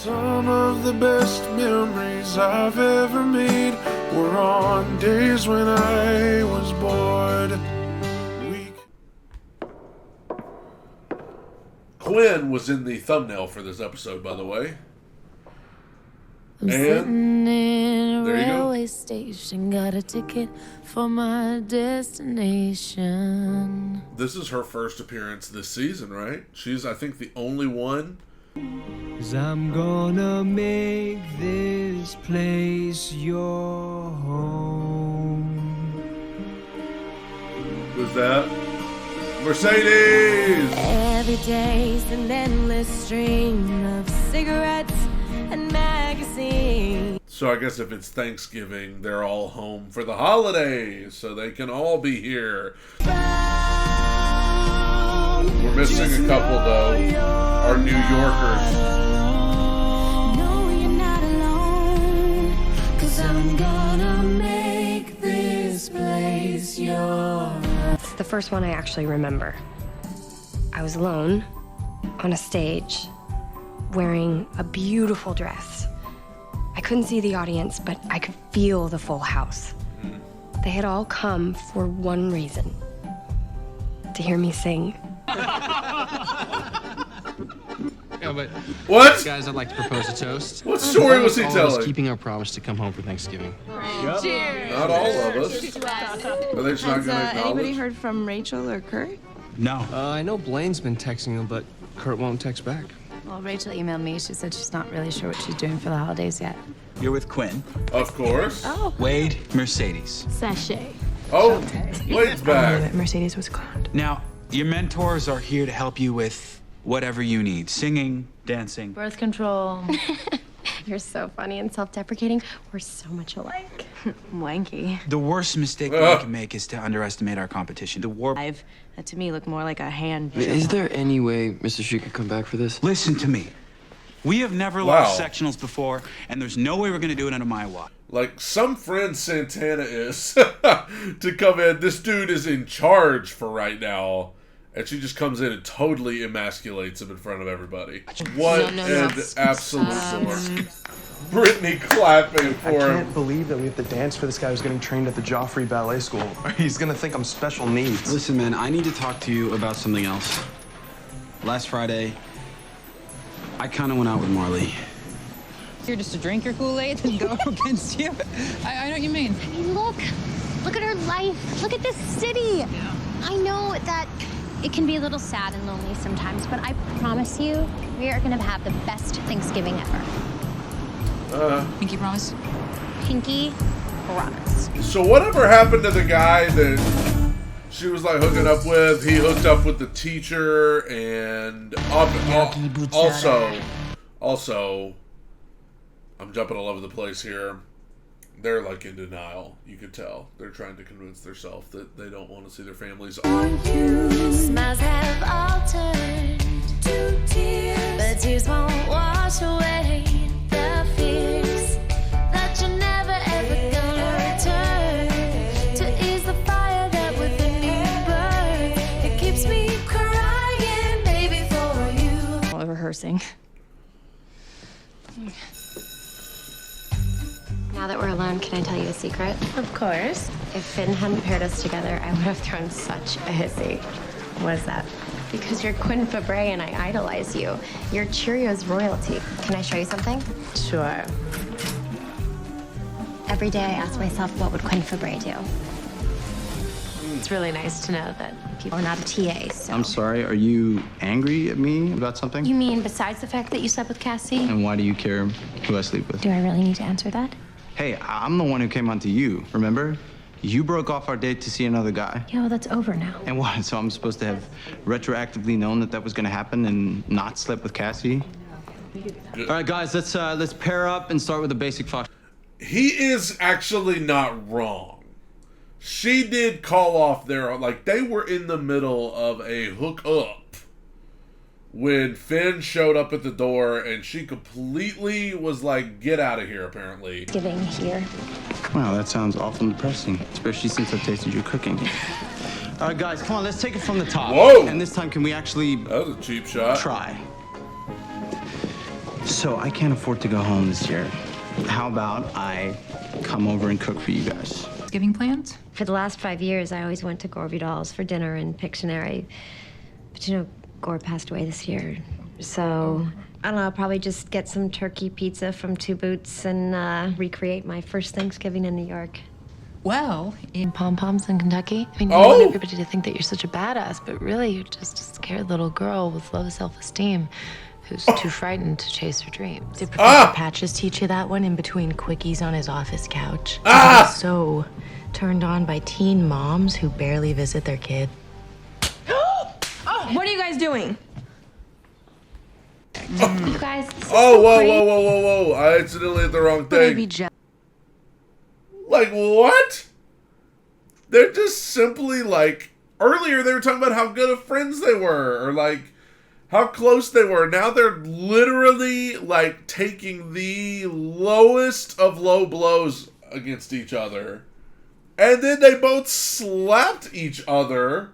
Some of the best memories I've ever made were on days when I was bored. Quinn was in the thumbnail for this episode, by the way. I'm sitting in a railway station, got a ticket for my destination. This is her first appearance this season, right? She's, I think, the only one. 'Cause I'm gonna make this place your home. Who's that? Mercedes! Every day's an endless stream of cigarettes and magazines. So I guess if it's Thanksgiving, they're all home for the holidays, so they can all be here. We're missing a couple, though. Our New Yorkers. No, you're not alone, 'cause I'm gonna make this place yours. The first one I actually remember. I was alone on a stage wearing a beautiful dress. I couldn't see the audience, but I could feel the full house. They had all come for one reason: to hear me sing. Yeah, but What? Guys, I'd like to propose a toast. What story was he All of us telling? keeping our promise to come home for Thanksgiving. Cheers. Not all of us. Are they just not going to Has anybody acknowledge? heard from Rachel or Kurt? No. I know Blaine's been texting him, but Kurt won't text back. Well, Rachel emailed me. She said she's not really sure what she's doing for the holidays yet. You're with Quinn. Of course. Oh. Wade, Mercedes. Sachet. Oh, Wade's back. Mercedes was cloned. Now, your mentors are here to help you with whatever you need. Singing, dancing. Birth control. You're so funny and self-deprecating. We're so much alike. Wanky. The worst mistake we can make is to underestimate our competition. The war. That to me looked more like a hand. Is there any way Mr. She could come back for this? Listen to me. We have never lost sectionals before, and there's no way we're going to do it under my watch. Like some friend Santana is to come in. This dude is in charge for right now. And she just comes in and totally emasculates him in front of everybody. What an absolute dork. Brittany clapping for him. I can't believe that we have to dance for this guy who's getting trained at the Joffrey Ballet School. He's gonna think I'm special needs. Listen, man, I need to talk to you about something else. Last Friday, I kind of went out with Marley. You're just to drink your Kool-Aid and go against you? I know what you mean. I mean, look at her life. Look at this city. Yeah. I know that it can be a little sad and lonely sometimes, but I promise you, we are going to have the best Thanksgiving ever. Pinky promise? Pinky promise. So whatever happened to the guy that she was like hooking up with? He hooked up with the teacher, and also, I'm jumping all over the place here. They're like in denial. You could tell they're trying to convince themselves that they don't want to see their families. Smiles have all turned to tears, but tears won't wash away the fears that you're never ever gonna return to ease the fire that within me burns. It keeps me crying, baby, for you. While rehearsing. Now that we're alone, can I tell you a secret? Of course. If Finn hadn't paired us together, I would have thrown such a hissy. What is that? Because you're Quinn Fabre and I idolize you. You're Cheerios royalty. Can I show you something? Sure. Every day I ask myself, what would Quinn Fabre do? It's really nice to know that people We're not a TA, so. I'm sorry, are you angry at me about something? You mean besides the fact that you slept with Cassie? And why do you care who I sleep with? Do I really need to answer that? Hey, I'm the one who came onto you, remember? You broke off our date to see another guy. Yeah, well, that's over now. And what, so I'm supposed to have retroactively known that was gonna happen and not slept with Cassie? All right, guys, let's pair up and start with a basic fox. He is actually not wrong. She did call off their, like, they were in the middle of a hookup when Finn showed up at the door, and she completely was like, get out of here, apparently. Giving here. Wow, that sounds awful depressing, especially since I've tasted your cooking. All right, guys, come on, let's take it from the top. Whoa! And this time, can we actually... That was a cheap shot. Try. So I can't afford to go home this year. How about I come over and cook for you guys? Giving plans? For the last 5 years, I always went to Gore Vidal's for dinner in Pictionary. But you know, Gore passed away this year. So, I don't know, I'll probably just get some turkey pizza from Two Boots and recreate my first Thanksgiving in New York. Well, In pom-poms in Kentucky? I mean, you Oh. want everybody to think that you're such a badass, but really you're just a scared little girl with low self-esteem who's too frightened to chase her dreams. Did Professor Patches teach you that one in between quickies on his office couch? He's so turned on by teen moms who barely visit their kid. What are you guys doing? You guys, this is Oh, so whoa, great. whoa, whoa, whoa, whoa. I accidentally hit the wrong thing. Like, what? They're just simply like, earlier they were talking about how good of friends they were, or like, how close they were. Now they're literally like taking the lowest of low blows against each other. And then they both slapped each other.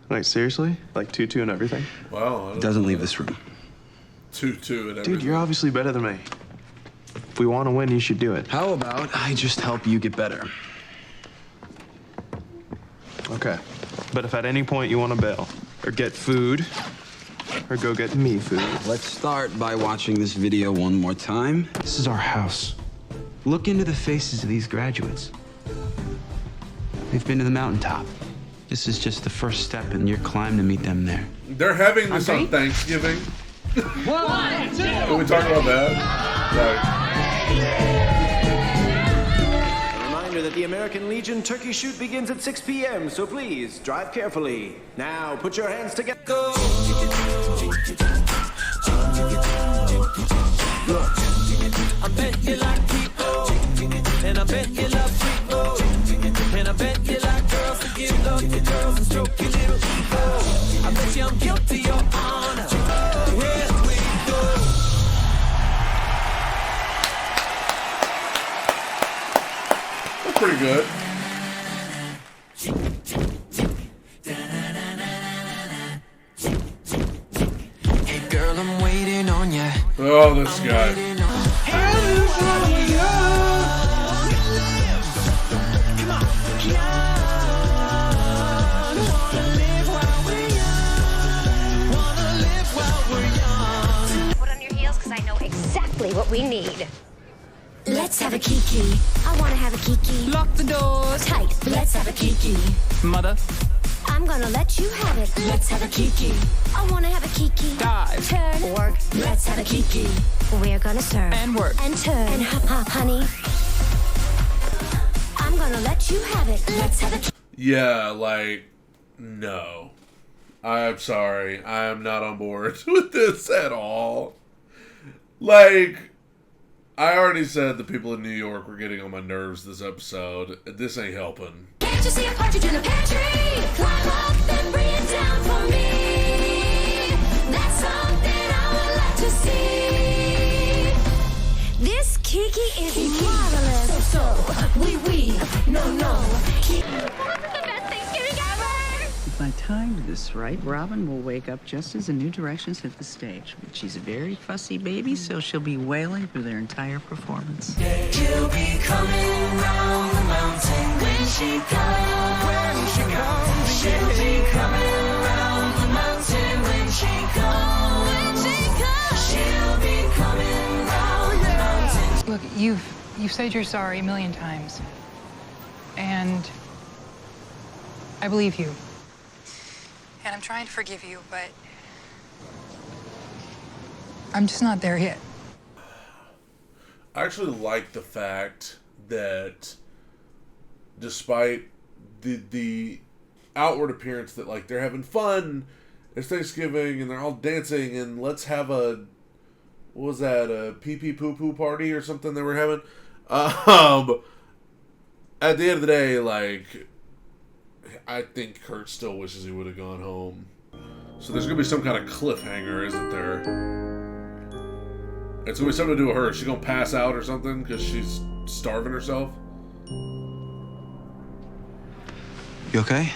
Wait, seriously? Like tutu and everything? Wow. Doesn't leave this room. Tutu and everything. Dude, you're obviously better than me. If we want to win, you should do it. How about I just help you get better? Okay. But if at any point you want to bail, or get food, or go get me food. Let's start by watching this video one more time. This is our house. Look into the faces of these graduates. They've been to the mountaintop. This is just the first step in your climb to meet them there. They're having this on Thanksgiving. 1, 2. Can we talk about that? A reminder that the American Legion turkey shoot begins at 6 p.m., so please drive carefully. Now put your hands together. Go. Look, I bet you like people, and I bet you love people, and I bet you like girls to give love to girls and stroke your little ego. I bet you I'm guilty, Your Honor. Here we go. That's pretty good. Hey girl, I'm waiting on ya. Oh, this guy. Put on your heels because I know exactly what we need. Let's have a kiki. I wanna have a kiki. Lock the doors. Tight. Let's have a kiki. Mother. I'm gonna let you have it. Let's have a kiki. I wanna have a kiki. Dive. Turn. Work. Let's have a kiki. We're gonna serve. And work. And turn. And honey. I'm gonna let you have it. Let's have a kiki. Yeah, like, no. I'm sorry. I am not on board with this at all. Like, I already said the people in New York were getting on my nerves this episode. This ain't helping. Can't you see a partridge in a pear tree? Climb up, then bring it down for me. That's something I would like to see. This Kiki is marvelous. So, no. Kiki. The best Thanksgiving ever. If I timed this right, Robin will wake up just as the new directions hit the stage. But she's a very fussy baby, so she'll be wailing through their entire performance. She'll be coming round the mountain when she comes. When she comes. She'll be coming round the mountain when she comes. When she comes. She'll be coming round the mountain. Look, you've said you're sorry a million times. And I believe you. And I'm trying to forgive you, but I'm just not there yet. I actually like the fact that despite the outward appearance that, like, they're having fun, it's Thanksgiving and they're all dancing and let's have a, what was that, a pee-pee poo-poo party or something they were having? At the end of the day, like, I think Kurt still wishes he would have gone home. So there's going to be some kind of cliffhanger, isn't there? It's going to be something to do with her. She's going to pass out or something because she's starving herself. You okay?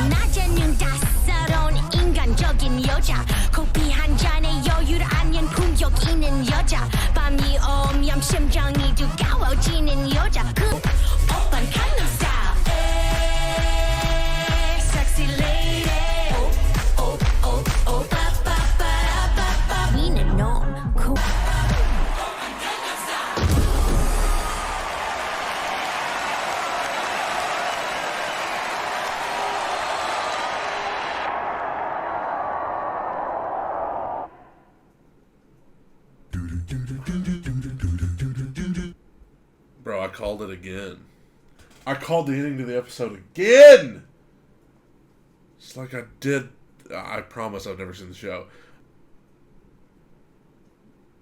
낮에는 따사로운 감성적인 여자 커피 한 잔에 여유를 아는 품격 있는 여자 밤이 오면 심장이 두꺼워지는 여자 그 오빤 강남 스타일 sexy lady 빠빠빠라빠빠 위는 놈 cool Bro, I called it again. I called the ending to the episode again! It's like I did. I promise I've never seen the show.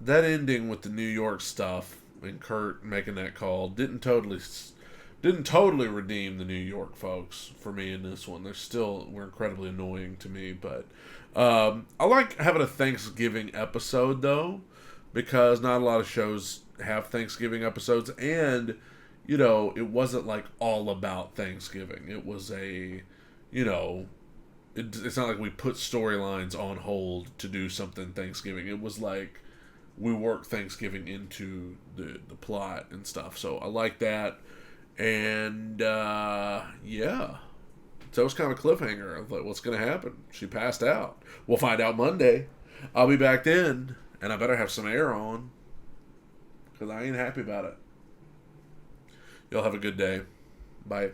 That ending with the New York stuff and Kurt making that call didn't totally redeem the New York folks for me in this one. Were incredibly annoying to me, but I like having a Thanksgiving episode though, because not a lot of shows have Thanksgiving episodes, and it wasn't like all about Thanksgiving. It was it's not like we put storylines on hold to do something Thanksgiving. It was like we worked Thanksgiving into the plot and stuff. So I like that. And yeah, so it was kind of a cliffhanger of like what's going to happen. She passed out. We'll find out Monday. I'll be back then, and I better have some air on because I ain't happy about it. Y'all have a good day. Bye.